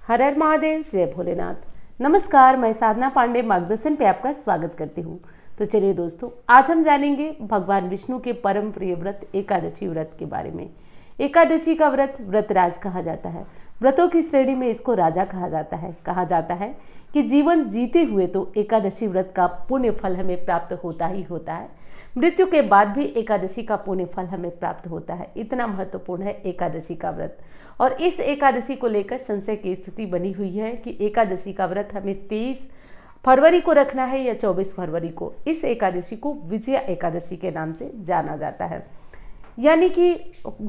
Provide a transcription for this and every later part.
हर हर महादेव, जय भोलेनाथ। नमस्कार, मैं साधना पांडे मार्गदर्शन पे आपका स्वागत करती हूँ। तो चलिए दोस्तों, आज हम जानेंगे भगवान विष्णु के परम प्रिय व्रत एकादशी व्रत के बारे में। एकादशी का व्रत व्रतराज कहा जाता है। व्रतों की श्रेणी में इसको राजा कहा जाता है कि जीवन जीते हुए तो एकादशी व्रत का पुण्य फल हमें प्राप्त होता ही होता है। मृत्यु के बाद भी एकादशी का पुण्य फल हमें प्राप्त होता है। इतना महत्वपूर्ण है एकादशी का व्रत। और इस एकादशी को लेकर संशय की स्थिति बनी हुई है कि एकादशी का व्रत हमें 23 फरवरी को रखना है या 24 फरवरी को। इस एकादशी को विजया एकादशी के नाम से जाना जाता है, यानी कि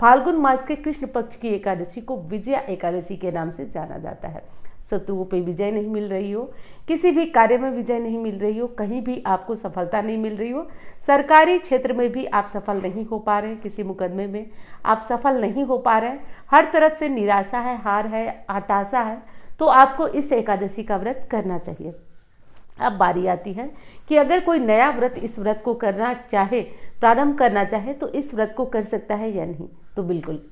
फाल्गुन मास के कृष्ण पक्ष की एकादशी को विजया एकादशी के नाम से जाना जाता है। शत्रुओं पे विजय नहीं मिल रही हो, किसी भी कार्य में विजय नहीं मिल रही हो, कहीं भी आपको सफलता नहीं मिल रही हो, सरकारी क्षेत्र में भी आप सफल नहीं हो पा रहे हैं, किसी मुकदमे में आप सफल नहीं हो पा रहे हैं, हर तरफ से निराशा है, हार है, हताशा है, तो आपको इस एकादशी का व्रत करना चाहिए। अब बारी आती है कि अगर कोई नया व्रत इस व्रत को करना चाहे, प्रारंभ करना चाहे, तो इस व्रत को कर सकता है या नहीं। तो बिल्कुल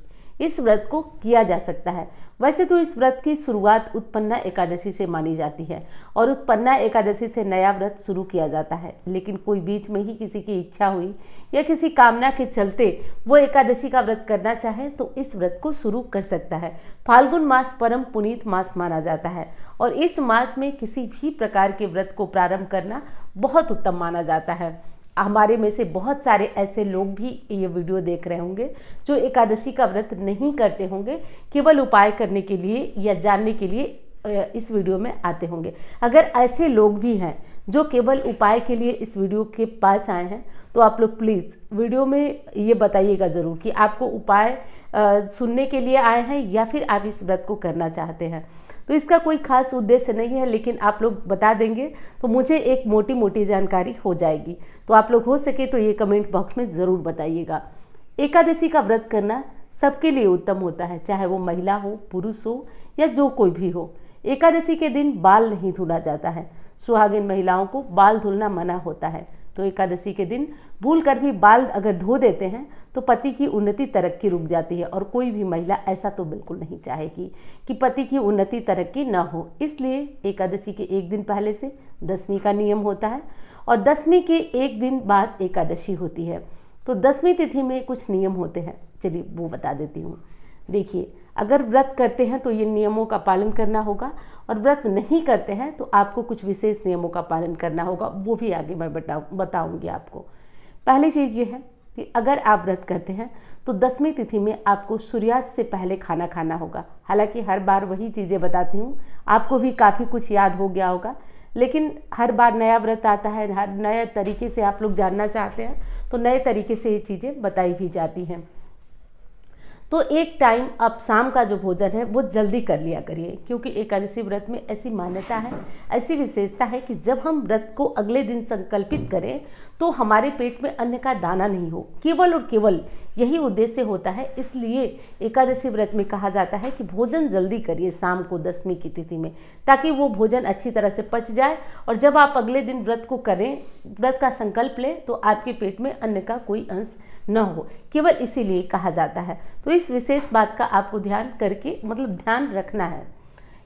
इस व्रत को किया जा सकता है। वैसे तो इस व्रत की शुरुआत उत्पन्ना एकादशी से मानी जाती है और उत्पन्ना एकादशी से नया व्रत शुरू किया जाता है, लेकिन कोई बीच में ही किसी की इच्छा हुई या किसी कामना के चलते वो एकादशी का व्रत करना चाहे तो इस व्रत को शुरू कर सकता है। फाल्गुन मास परम पुनीत मास माना जाता है और इस मास में किसी भी प्रकार के व्रत को प्रारंभ करना बहुत उत्तम माना जाता है। हमारे में से बहुत सारे ऐसे लोग भी ये वीडियो देख रहे होंगे जो एकादशी का व्रत नहीं करते होंगे, केवल उपाय करने के लिए या जानने के लिए इस वीडियो में आते होंगे। अगर ऐसे लोग भी हैं जो केवल उपाय के लिए इस वीडियो के पास आए हैं तो आप लोग प्लीज़ वीडियो में ये बताइएगा ज़रूर कि आपको उपाय सुनने के लिए आए हैं या फिर आप इस व्रत को करना चाहते हैं। तो इसका कोई खास उद्देश्य नहीं है, लेकिन आप लोग बता देंगे तो मुझे एक मोटी मोटी जानकारी हो जाएगी। तो आप लोग हो सके तो ये कमेंट बॉक्स में ज़रूर बताइएगा। एकादशी का व्रत करना सबके लिए उत्तम होता है, चाहे वो महिला हो, पुरुष हो या जो कोई भी हो। एकादशी के दिन बाल नहीं धुला जाता है। सुहागिन महिलाओं को बाल धुलना मना होता है। तो एकादशी के दिन भूल कर भी बाल अगर धो देते हैं तो पति की उन्नति तरक्की रुक जाती है और कोई भी महिला ऐसा तो बिल्कुल नहीं चाहेगी कि पति की उन्नति तरक्की ना हो। इसलिए एकादशी के एक दिन पहले से दशमी का नियम होता है और दशमी के एक दिन बाद एकादशी होती है। तो दशमी तिथि में कुछ नियम होते हैं, चलिए वो बता देती हूँ। देखिए, अगर व्रत करते हैं तो ये नियमों का पालन करना होगा और व्रत नहीं करते हैं तो आपको कुछ विशेष नियमों का पालन करना होगा, वो भी आगे मैं बताऊंगी आपको। पहली चीज़ ये है कि अगर आप व्रत करते हैं तो दशमी तिथि में आपको सूर्यास्त से पहले खाना खाना होगा। हालांकि हर बार वही चीज़ें बताती हूँ, आपको भी काफ़ी कुछ याद हो गया होगा, लेकिन हर बार नया व्रत आता है, हर नए तरीके से आप लोग जानना चाहते हैं तो नए तरीके से ये चीज़ें बताई भी जाती हैं। तो एक टाइम आप शाम का जो भोजन है वो जल्दी कर लिया करिए, क्योंकि एकादशी व्रत में ऐसी मान्यता है, ऐसी विशेषता है कि जब हम व्रत को अगले दिन संकल्पित करें तो हमारे पेट में अन्न का दाना नहीं हो, केवल और केवल यही उद्देश्य होता है। इसलिए एकादशी व्रत में कहा जाता है कि भोजन जल्दी करिए शाम को दशमी की तिथि में, ताकि वो भोजन अच्छी तरह से पच जाए और जब आप अगले दिन व्रत को करें, व्रत का संकल्प लें, तो आपके पेट में अन्न का कोई अंश न हो, केवल इसीलिए कहा जाता है। तो इस विशेष बात का आपको ध्यान करके ध्यान रखना है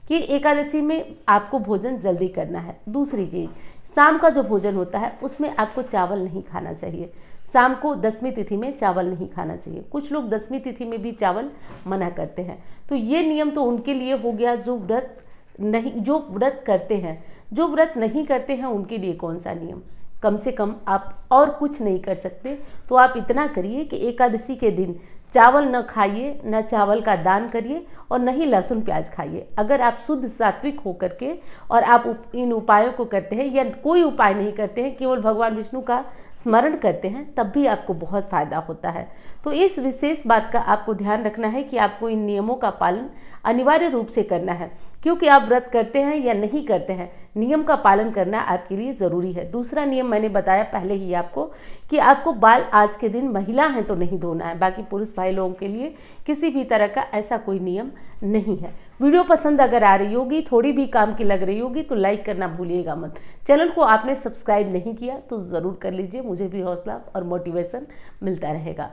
कि एकादशी में आपको भोजन जल्दी करना है। दूसरी चीज़, शाम का जो भोजन होता है उसमें आपको चावल नहीं खाना चाहिए। शाम को दशमी तिथि में चावल नहीं खाना चाहिए। कुछ लोग दशमी तिथि में भी चावल मना करते हैं, तो ये नियम तो उनके लिए हो गया जो व्रत करते हैं। जो व्रत नहीं करते हैं उनके लिए कौन सा नियम। कम से कम आप और कुछ नहीं कर सकते तो आप इतना करिए कि एकादशी के दिन चावल न खाइए, न चावल का दान करिए और न ही लहसुन प्याज खाइए। अगर आप शुद्ध सात्विक होकर के और आप इन उपायों को करते हैं या कोई उपाय नहीं करते हैं, केवल भगवान विष्णु का स्मरण करते हैं, तब भी आपको बहुत फ़ायदा होता है। तो इस विशेष बात का आपको ध्यान रखना है कि आपको इन नियमों का पालन अनिवार्य रूप से करना है, क्योंकि आप व्रत करते हैं या नहीं करते हैं, नियम का पालन करना आपके लिए ज़रूरी है। दूसरा नियम मैंने बताया पहले ही आपको कि आपको बाल आज के दिन महिला हैं तो नहीं धोना है, बाकी पुरुष भाई लोगों के लिए किसी भी तरह का ऐसा कोई नियम नहीं है। वीडियो पसंद अगर आ रही होगी, थोड़ी भी काम की लग रही होगी तो लाइक करना भूलिएगा मत। चैनल को आपने सब्सक्राइब नहीं किया तो ज़रूर कर लीजिए, मुझे भी हौसला और मोटिवेशन मिलता रहेगा।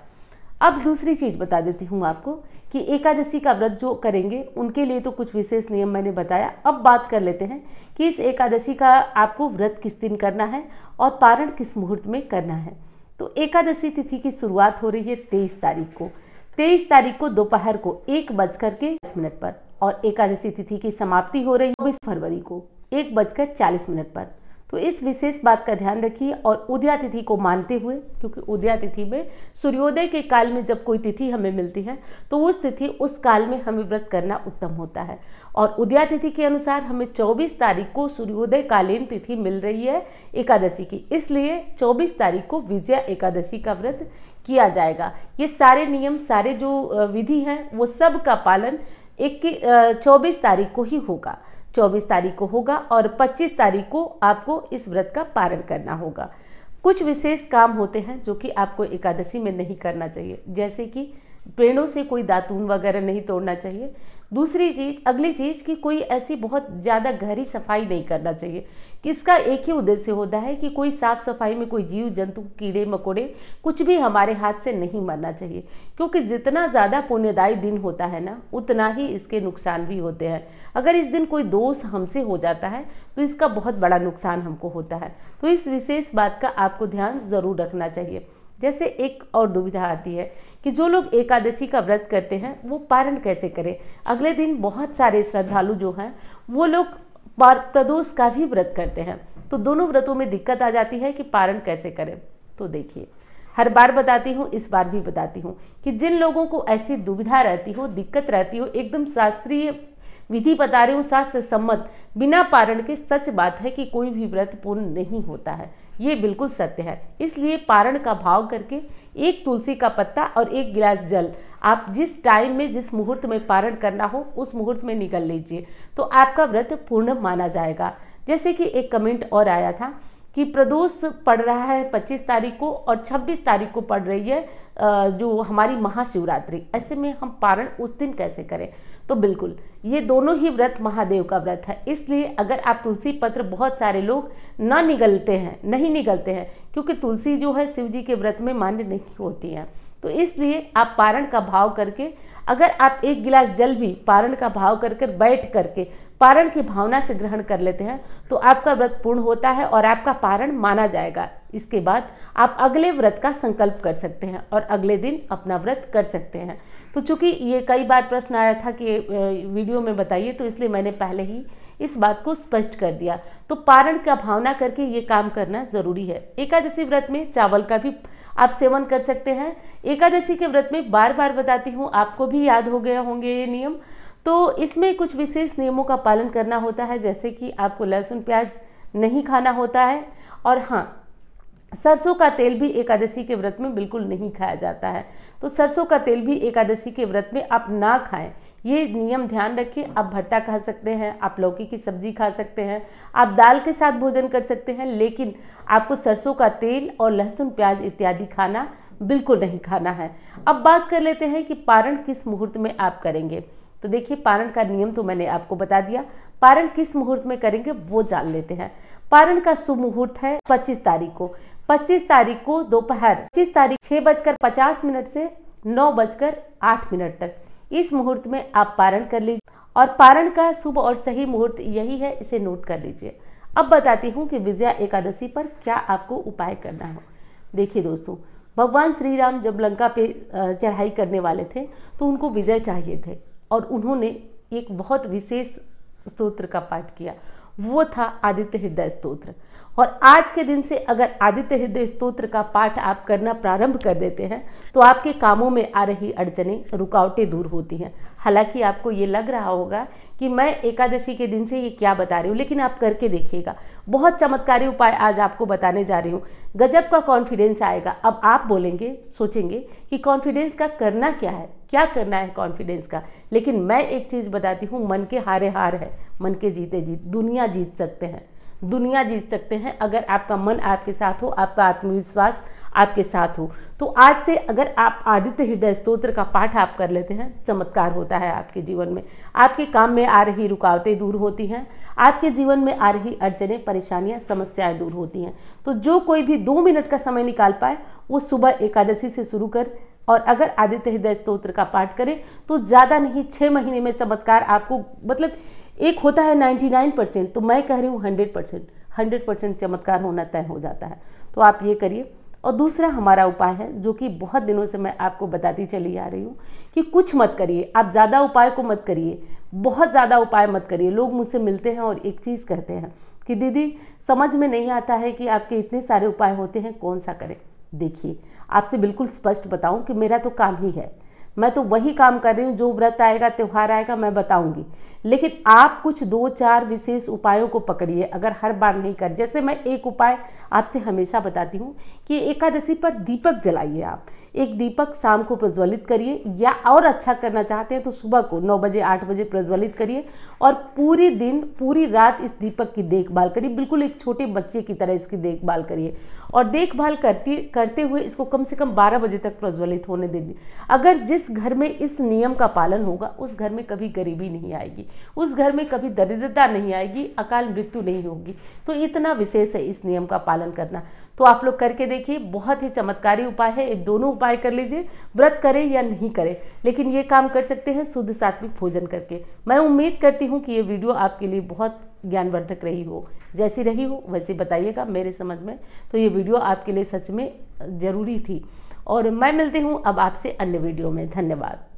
अब दूसरी चीज़ बता देती हूँ आपको कि एकादशी का व्रत जो करेंगे उनके लिए तो कुछ विशेष नियम मैंने बताया। अब बात कर लेते हैं कि इस एकादशी का आपको व्रत किस दिन करना है और पारण किस मुहूर्त में करना है। तो एकादशी तिथि की शुरुआत हो रही है 23 तारीख को। 23 तारीख को दोपहर को 1:40 पर और एकादशी तिथि की समाप्ति हो रही है 24 फरवरी को 1:40 पर। तो इस विशेष बात का ध्यान रखिए और उदया तिथि को मानते हुए, क्योंकि उदया तिथि में सूर्योदय के काल में जब कोई तिथि हमें मिलती है तो उस काल में हमें व्रत करना उत्तम होता है। और उदया तिथि के अनुसार हमें 24 तारीख को सूर्योदय कालीन तिथि मिल रही है एकादशी की, इसलिए 24 तारीख को विजया एकादशी का व्रत किया जाएगा। ये सारे नियम, सारे जो विधि हैं वो सब का पालन 24 तारीख को ही होगा। 24 तारीख को होगा और 25 तारीख को आपको इस व्रत का पारण करना होगा। कुछ विशेष काम होते हैं जो कि आपको एकादशी में नहीं करना चाहिए, जैसे कि पेड़ों से कोई दातून वगैरह नहीं तोड़ना चाहिए। दूसरी चीज़, अगली चीज़ कि कोई ऐसी बहुत ज़्यादा गहरी सफाई नहीं करना चाहिए। इसका एक ही उद्देश्य होता है कि कोई साफ सफाई में कोई जीव जंतु, कीड़े मकोड़े कुछ भी हमारे हाथ से नहीं मरना चाहिए, क्योंकि जितना ज़्यादा पुण्यदायी दिन होता है ना उतना ही इसके नुकसान भी होते हैं। अगर इस दिन कोई दोष हमसे हो जाता है तो इसका बहुत बड़ा नुकसान हमको होता है। तो इस विशेष बात का आपको ध्यान ज़रूर रखना चाहिए। जैसे एक और दुविधा आती है कि जो लोग एकादशी का व्रत करते हैं वो पारण कैसे करें। अगले दिन बहुत सारे श्रद्धालु जो हैं वो लोग प्रदोष का भी व्रत करते हैं, तो दोनों व्रतों में दिक्कत आ जाती है कि पारण कैसे करें। तो देखिए, हर बार बताती हूँ, इस बार भी बताती हूँ कि जिन लोगों को ऐसी दुविधा रहती हो, दिक्कत रहती हो, एकदम शास्त्रीय विधि बता रही हूँ, शास्त्र सम्मत, बिना पारण के सच बात है कि कोई भी व्रत पूर्ण नहीं होता है। ये बिल्कुल सत्य है। इसलिए पारण का भाव करके एक तुलसी का पत्ता और 1 गिलास जल आप जिस टाइम में, जिस मुहूर्त में पारण करना हो उस मुहूर्त में निकल लीजिए, तो आपका व्रत पूर्ण माना जाएगा। जैसे कि एक कमेंट और आया था कि प्रदोष पड़ रहा है 25 तारीख को और 26 तारीख को पड़ रही है जो हमारी महाशिवरात्रि, ऐसे में हम पारण उस दिन कैसे करें। तो बिल्कुल ये दोनों ही व्रत महादेव का व्रत है, इसलिए अगर आप तुलसी पत्र, बहुत सारे लोग नहीं निगलते हैं क्योंकि तुलसी जो है शिव जी के व्रत में मान्य नहीं होती है। तो इसलिए आप पारण का भाव करके, अगर आप 1 गिलास जल भी पारण का भाव करके बैठ करके पारण की भावना से ग्रहण कर लेते हैं तो आपका व्रत पूर्ण होता है और आपका पारण माना जाएगा। इसके बाद आप अगले व्रत का संकल्प कर सकते हैं और अगले दिन अपना व्रत कर सकते हैं। तो चूंकि ये कई बार प्रश्न आया था कि वीडियो में बताइए, तो इसलिए मैंने पहले ही इस बात को स्पष्ट कर दिया। तो पारण का भावना करके ये काम करना ज़रूरी है। एकादशी व्रत में चावल का भी आप सेवन कर सकते हैं। एकादशी के व्रत में बार बार बताती हूँ, आपको भी याद हो गए होंगे ये नियम। तो इसमें कुछ विशेष नियमों का पालन करना होता है, जैसे कि आपको लहसुन प्याज नहीं खाना होता है, और हाँ, सरसों का तेल भी एकादशी के व्रत में बिल्कुल नहीं खाया जाता है। तो सरसों का तेल भी एकादशी के व्रत में आप ना खाएं, ये नियम ध्यान रखिए। आप भट्टा खा सकते हैं, आप लौकी की सब्जी खा सकते हैं, आप दाल के साथ भोजन कर सकते हैं, लेकिन आपको सरसों का तेल और लहसुन प्याज इत्यादि खाना बिल्कुल नहीं खाना है। अब बात कर लेते हैं कि पारण किस मुहूर्त में आप करेंगे। तो देखिए, पारण का नियम तो मैंने आपको बता दिया, पारण किस मुहूर्त में करेंगे वो जान लेते हैं। पारण का शुभ मुहूर्त है 25 तारीख को। 25 तारीख को दोपहर 25 तारीख 6:50 से 9:08 तक, इस मुहूर्त में आप पारण कर लीजिए। और पारण का शुभ और सही मुहूर्त यही है, इसे नोट कर लीजिए। अब बताती हूँ कि विजया एकादशी पर क्या आपको उपाय करना है। देखिए दोस्तों, भगवान श्री राम जब लंका पे चढ़ाई करने वाले थे तो उनको विजय चाहिए थे, और उन्होंने एक बहुत विशेष स्तोत्र का पाठ किया, वो था आदित्य हृदय स्तोत्र। और आज के दिन से अगर आदित्य हृदय स्तोत्र का पाठ आप करना प्रारंभ कर देते हैं तो आपके कामों में आ रही अड़चनें, रुकावटें दूर होती हैं। हालांकि आपको ये लग रहा होगा कि मैं एकादशी के दिन से ये क्या बता रही हूँ, लेकिन आप करके देखिएगा। बहुत चमत्कारी उपाय आज आपको बताने जा रही हूँ, गजब का कॉन्फिडेंस आएगा। अब आप बोलेंगे, सोचेंगे कि कॉन्फिडेंस का करना क्या है, क्या करना है कॉन्फिडेंस का। लेकिन मैं एक चीज़ बताती हूँ, मन के हारे हार है, मन के जीते जीत। दुनिया जीत सकते हैं, दुनिया जीत सकते हैं अगर आपका मन आपके साथ हो, आपका आत्मविश्वास आपके साथ हो। तो आज से अगर आप आदित्य हृदय स्तोत्र का पाठ आप कर लेते हैं, चमत्कार होता है आपके जीवन में। आपके काम में आ रही रुकावटें दूर होती हैं, आपके जीवन में आ रही अड़चनें, परेशानियां, समस्याएं दूर होती हैं। तो जो कोई भी 2 मिनट का समय निकाल पाए वो सुबह एकादशी से शुरू कर और अगर आदित्य हृदय स्तोत्र का पाठ करें तो ज़्यादा नहीं 6 महीने में चमत्कार आपको, मतलब एक होता है 99%, तो मैं कह रही हूँ 100% चमत्कार होना तय हो जाता है। तो आप ये करिए। और दूसरा हमारा उपाय है जो कि बहुत दिनों से मैं आपको बताती चली आ रही हूँ कि कुछ मत करिए, आप ज़्यादा उपाय को मत करिए, बहुत ज़्यादा उपाय मत करिए। लोग मुझसे मिलते हैं और एक चीज़ कहते हैं कि दीदी समझ में नहीं आता है कि आपके इतने सारे उपाय होते हैं, कौन सा करें। देखिए, आपसे बिल्कुल स्पष्ट बताऊं कि मेरा तो काम ही है, मैं तो वही काम कर रही हूँ, जो व्रत आएगा त्यौहार आएगा मैं बताऊंगी। लेकिन आप कुछ 2-4 विशेष उपायों को पकड़िए। अगर हर बार नहीं कर, जैसे मैं एक उपाय आपसे हमेशा बताती हूँ कि एकादशी पर दीपक जलाइए। आप एक दीपक शाम को प्रज्वलित करिए, या और अच्छा करना चाहते हैं तो सुबह को 9 बजे 8 बजे प्रज्वलित करिए और पूरी दिन पूरी रात इस दीपक की देखभाल करिए। बिल्कुल एक छोटे बच्चे की तरह इसकी देखभाल करिए और देखभाल करते हुए इसको कम से कम 12 बजे तक प्रज्वलित होने दीजिए। अगर जिस घर में इस नियम का पालन होगा उस घर में कभी गरीबी नहीं आएगी, उस घर में कभी दरिद्रता नहीं आएगी, अकाल मृत्यु नहीं होगी। तो इतना विशेष है इस नियम का पालन करना। तो आप लोग करके देखिए, बहुत ही चमत्कारी उपाय है। एक दोनों उपाय कर लीजिए, व्रत करें या नहीं करें, लेकिन ये काम कर सकते हैं शुद्ध सात्विक भोजन करके। मैं उम्मीद करती हूँ कि ये वीडियो आपके लिए बहुत ज्ञानवर्धक रही हो। जैसी रही हो वैसे बताइएगा मेरे समझ में, तो ये वीडियो आपके लिए सच में ज़रूरी थी। और मैं मिलती हूँ अब आपसे अन्य वीडियो में। धन्यवाद।